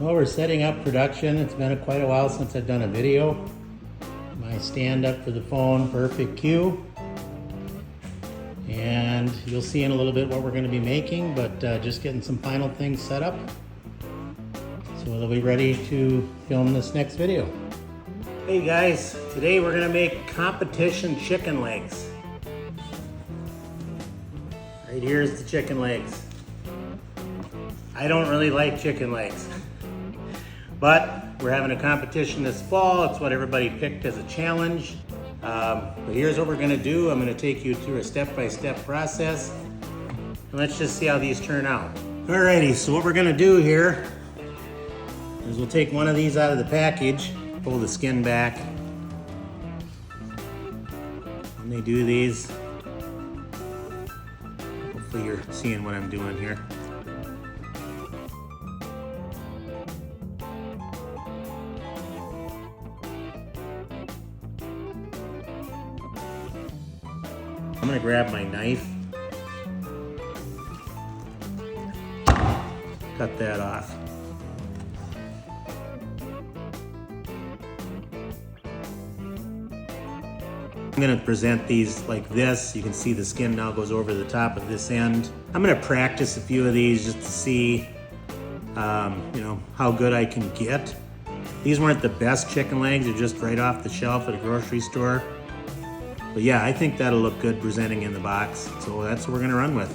Well, we're setting up production. It's been quite a while since I've done a video. My stand-up for the phone, Purrfect Que. And you'll see in a little bit what we're going to be making, but just getting some final things set up. So we'll be ready to film this next video. Hey guys, today we're going to make competition chicken legs. Right here's the chicken legs. I don't really like chicken legs, but we're having a competition this fall. It's what everybody picked as a challenge. But here's what we're gonna do. I'm gonna take you through a step-by-step process. And let's just see how these turn out. Alrighty, so what we're gonna do here is we'll take one of these out of the package, pull the skin back. When they do these, hopefully you're seeing what I'm doing here. I'm gonna grab my knife, cut that off. I'm gonna present these like this. You can see the skin now goes over the top of this end. I'm gonna practice a few of these just to see how good I can get. These weren't the best chicken legs, they're just right off the shelf at a grocery store. But yeah, I think that'll look good presenting in the box. So that's what we're gonna run with.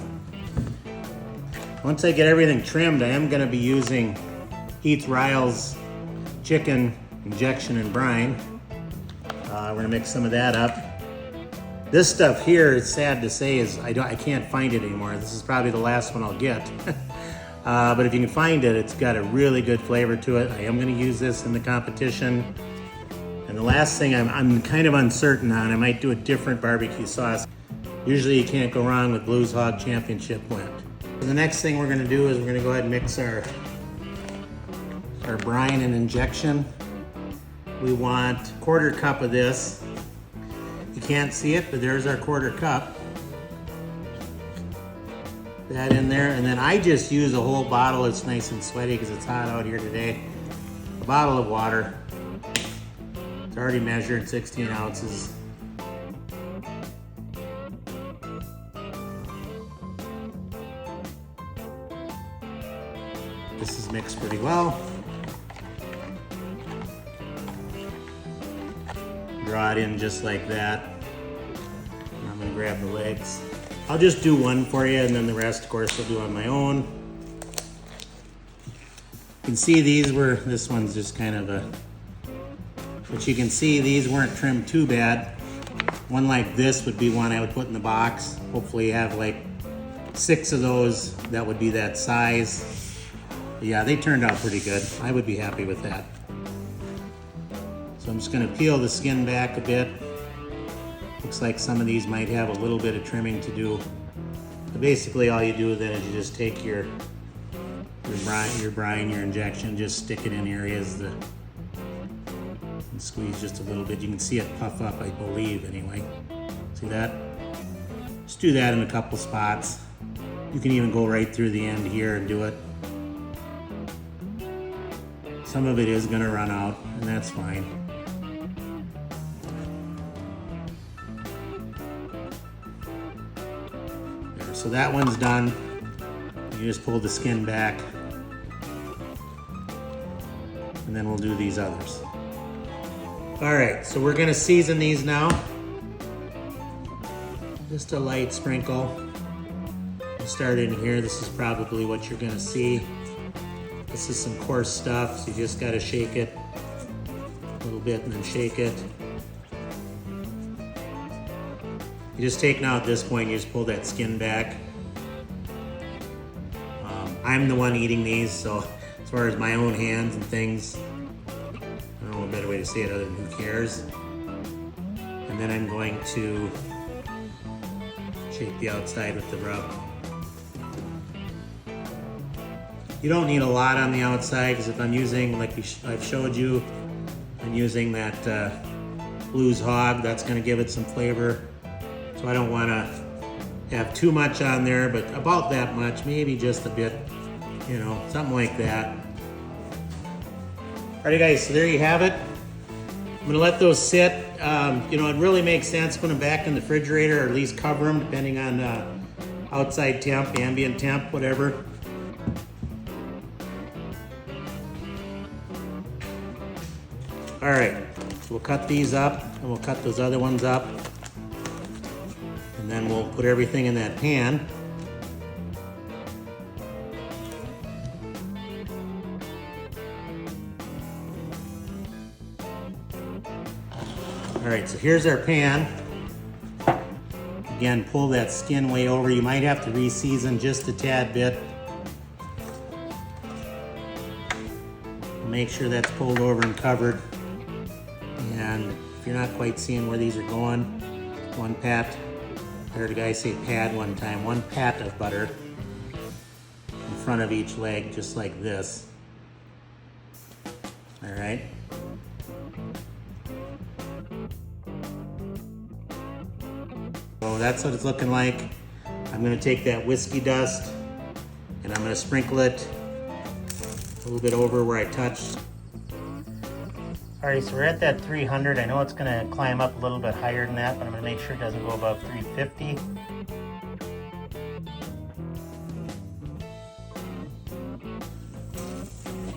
Once I get everything trimmed, I am gonna be using Heath Ryle's chicken injection and brine. We're gonna mix some of that up. This stuff here, it's sad to say, is I can't find it anymore. This is probably the last one I'll get. But if you can find it, it's got a really good flavor to it. I am gonna use this in the competition. And the last thing I'm kind of uncertain on, I might do a different barbecue sauce. Usually you can't go wrong with Blues Hog Championship blend. So the next thing we're gonna do is we're gonna go ahead and mix our brine and injection. We want a 1/4 cup of this. You can't see it, but there's our 1/4 cup. That in there, and then I just use a whole bottle. It's nice and sweaty because it's hot out here today. A bottle of water. It's already measured, 16 ounces. This is mixed pretty well. Draw it in just like that. And I'm gonna grab the legs. I'll just do one for you, and then the rest, of course, I'll do on my own. You can see this one's just kind of a, but you can see these weren't trimmed too bad. One like this would be one I would put in the box. Hopefully you have like 6 of those that would be that size. But yeah, they turned out pretty good. I would be happy with that. So I'm just gonna peel the skin back a bit. Looks like some of these might have a little bit of trimming to do. But basically all you do then is you just take your brine, your injection, just stick it in areas and squeeze just a little bit. You can see it puff up, I believe, anyway. See that? Just do that in a couple spots. You can even go right through the end here and do it. Some of it is gonna run out, and that's fine. There, so that one's done. You just pull the skin back, and then we'll do these others. All right, so we're gonna season these now. Just a light sprinkle. We'll start in here. This is probably what you're gonna see. This is some coarse stuff, so you just gotta shake it a little bit and then shake it. You just take now at this point, you just pull that skin back. I'm the one eating these, so as far as my own hands and things, I don't know a better way to say it other than who cares. And then I'm going to shake the outside with the rub. You don't need a lot on the outside, because if I'm using, like I've showed you, I'm using that Blues Hog, that's gonna give it some flavor. So I don't wanna have too much on there, but about that much, maybe just a bit, you know, something like that. Alrighty guys, so there you have it. I'm gonna let those sit. You know, it really makes sense put them back in the refrigerator, or at least cover them depending on outside temp, ambient temp, whatever. All right, so we'll cut these up and we'll cut those other ones up. And then we'll put everything in that pan. All right, so here's our pan. Again, pull that skin way over. You might have to re-season just a tad bit. Make sure that's pulled over and covered. And if you're not quite seeing where these are going, one pat, I heard a guy say pad one time, one pat of butter in front of each leg, just like this. All right. So that's what it's looking like. I'm gonna take that whiskey dust and I'm gonna sprinkle it a little bit over where I touched. All right, so we're at that 300. I know it's gonna climb up a little bit higher than that, but I'm gonna make sure it doesn't go above 350.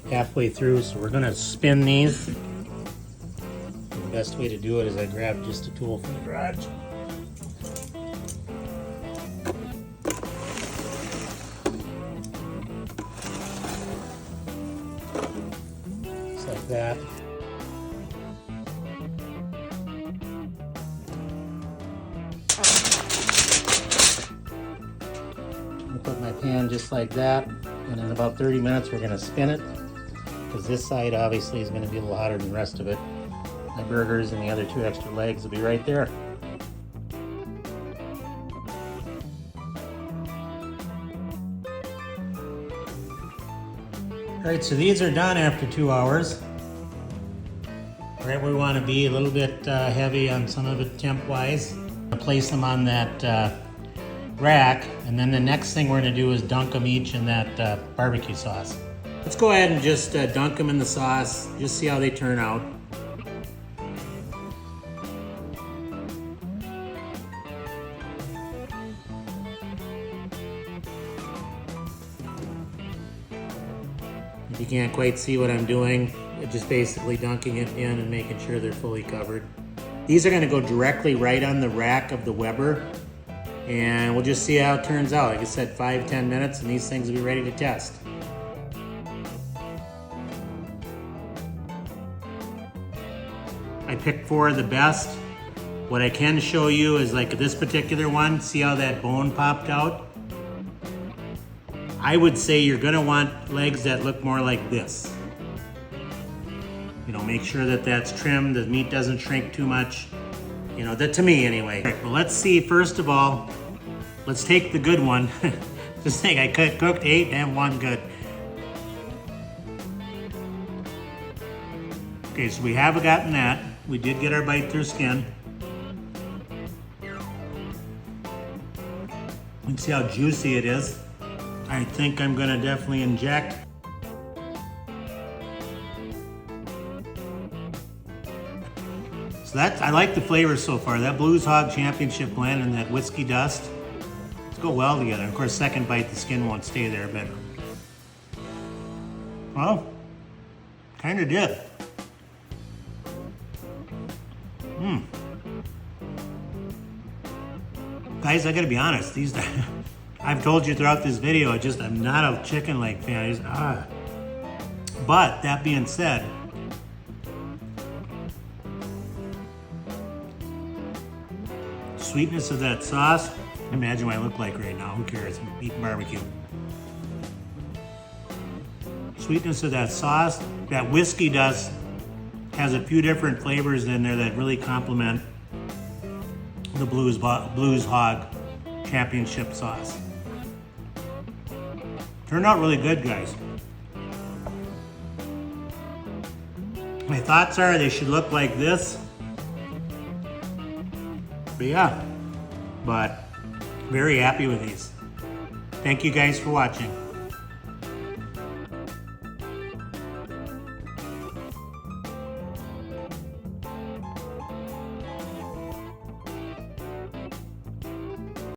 Halfway through, so we're gonna spin these. The best way to do it is I grab just a tool from the garage. Just like that. Put my pan just like that, and in about 30 minutes we're going to spin it, because this side obviously is going to be a little hotter than the rest of it. My burgers and the other 2 extra legs will be right there. Alright, so these are done after 2 hours. Right where we want to be, a little bit heavy on some of it temp-wise. Place them on that rack, and then the next thing we're going to do is dunk them each in that barbecue sauce. Let's go ahead and just dunk them in the sauce, just see how they turn out. If you can't quite see what I'm doing, just basically dunking it in and making sure they're fully covered. These are going to go directly right on the rack of the Weber. And we'll just see how it turns out. Like I said, 5-10 minutes and these things will be ready to test. I picked 4 of the best. What I can show you is like this particular one, see how that bone popped out? I would say you're gonna want legs that look more like this. You know, make sure that that's trimmed, the meat doesn't shrink too much. You know, that to me anyway. All right, well, let's see, first of all, let's take the good one. Just think, I cooked 8 and 1 good. Okay, so we have gotten that. We did get our bite through skin. You can see how juicy it is. I think I'm gonna definitely inject. So that, I like the flavors so far. That Blues Hog Championship blend and that whiskey dust, let's go well together. Of course, second bite, the skin won't stay there, but well, kind of did. Guys, I gotta be honest, these, I've told you throughout this video, I'm not a chicken leg fan. But that being said, sweetness of that sauce, imagine what I look like right now, who cares, I'm eating barbecue. Sweetness of that sauce, that whiskey dust has a few different flavors in there that really complement the Blues Hog Championship sauce. Turned out really good, guys. My thoughts are they should look like this. But yeah, very happy with these. Thank you guys for watching.